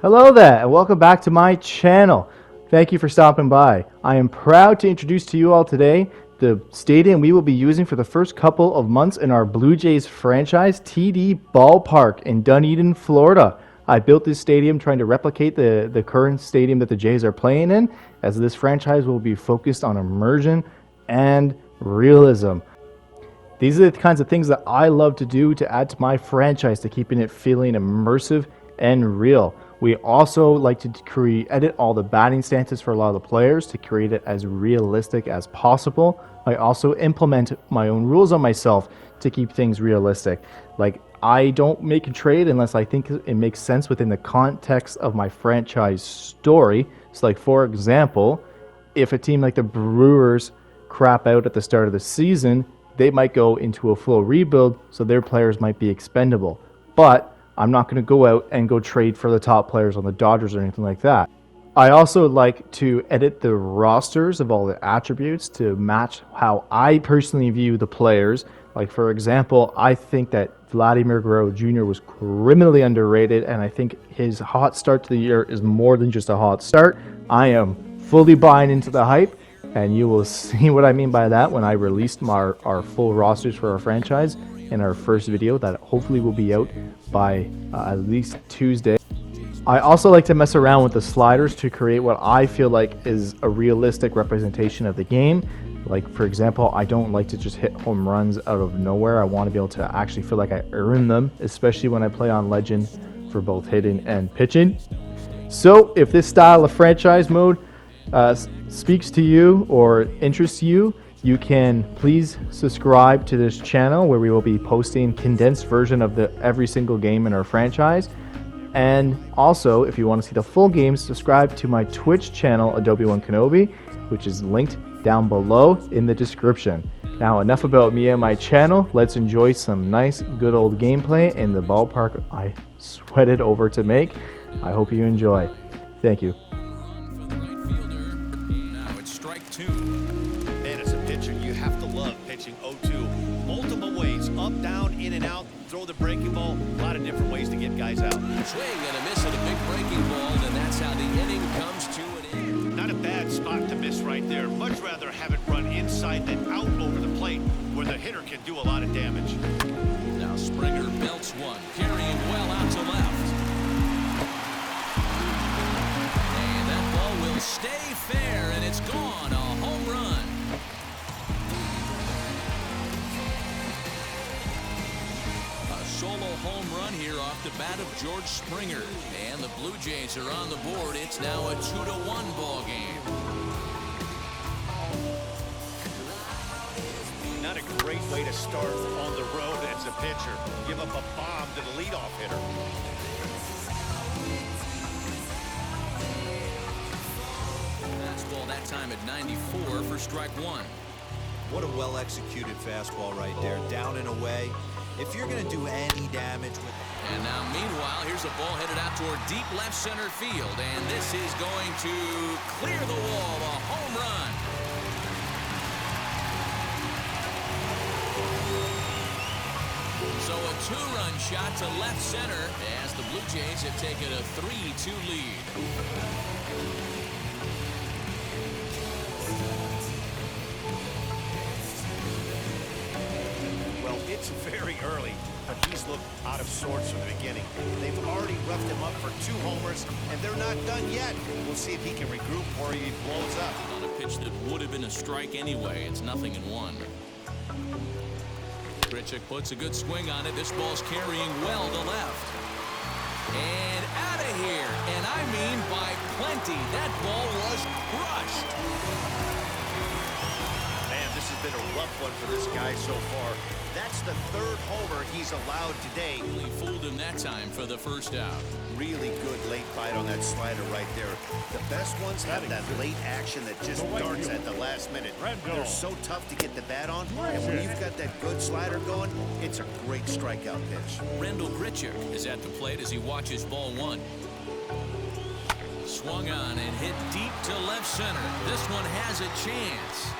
Hello there, and welcome back to my channel. Thank you for stopping by. I am proud to introduce to you all today the stadium we will be using for the first couple of months in our Blue Jays franchise, TD Ballpark in Dunedin, Florida. I built this stadium trying to replicate the current stadium that the Jays are playing in, as this franchise will be focused on immersion and realism. These are the kinds of things that I love to do to add to my franchise, to keeping it feeling immersive and real. We also like to edit all the batting stances for a lot of the players to create it as realistic as possible. I also implement my own rules on myself to keep things realistic. Like, I don't make a trade unless I think it makes sense within the context of my franchise story. So, like, for example, if a team like the Brewers crap out at the start of the season, they might go into a full rebuild, so their players might be expendable. But I'm not going to go out and go trade for the top players on the Dodgers or anything like that. I also like to edit the rosters of all the attributes to match how I personally view the players. Like, for example, I think that Vladimir Guerrero Jr. was criminally underrated, and I think his hot start to the year is more than just a hot start. I am fully buying into the hype, and you will see what I mean by that when I released our full rosters for our franchise in our first video that hopefully will be out by at least Tuesday. I also like to mess around with the sliders to create what I feel like is a realistic representation of the game. Like, for example, I don't like to just hit home runs out of nowhere. I want to be able to actually feel like I earn them, especially when I play on Legend for both hitting and pitching. So if this style of franchise mode speaks to you or interests you, you can please subscribe to this channel where we will be posting condensed version of every single game in our franchise. And also, if you want to see the full games, subscribe to my Twitch channel, Adobe One Kenobi, which is linked down below in the description. Now, enough about me and my channel. Let's enjoy some nice, good old gameplay in the ballpark I sweated over to make. I hope you enjoy. Thank you. Pitching 0-2, multiple ways, up, down, in and out, throw the breaking ball, a lot of different ways to get guys out. Swing and a miss at a big breaking ball, and that's how the inning comes to an end. Not a bad spot to miss right there. Much rather have it run inside than out over the plate, where the hitter can do a lot of damage. Now Springer belts one, carrying well out to left. And that ball will stay fair, and it's gone, a home run. Solo home run here off the bat of George Springer. And the Blue Jays are on the board. It's now a 2-1 ball game. Not a great way to start on the road as a pitcher. Give up a bomb to the leadoff hitter. Fastball that time at 94 for strike one. What a well-executed fastball right there, down and away. If you're going to do any damage with it. And now, meanwhile, here's a ball headed out toward deep left center field. And this is going to clear the wall, a home run. So a two-run shot to left center as the Blue Jays have taken a 3-2 lead. It's very early, but he's looked out of sorts from the beginning. They've already roughed him up for 2 homers, and they're not done yet. We'll see if he can regroup or he blows up. On a pitch that would have been a strike anyway, it's 0-1. Grichuk puts a good swing on it. This ball's carrying well to left. And out of here, and I mean by plenty. That ball was crushed. Man, this has been a rough one for this guy so far. That's the 3rd homer he's allowed today. Really fooled him that time for the first out. Really good late bite on that slider right there. The best ones have that late action that just darts at the last minute. They're so tough to get the bat on, and when you've got that good slider going, it's a great strikeout pitch. Rendell Grichuk is at the plate as he watches ball one. Swung on and hit deep to left center. This one has a chance.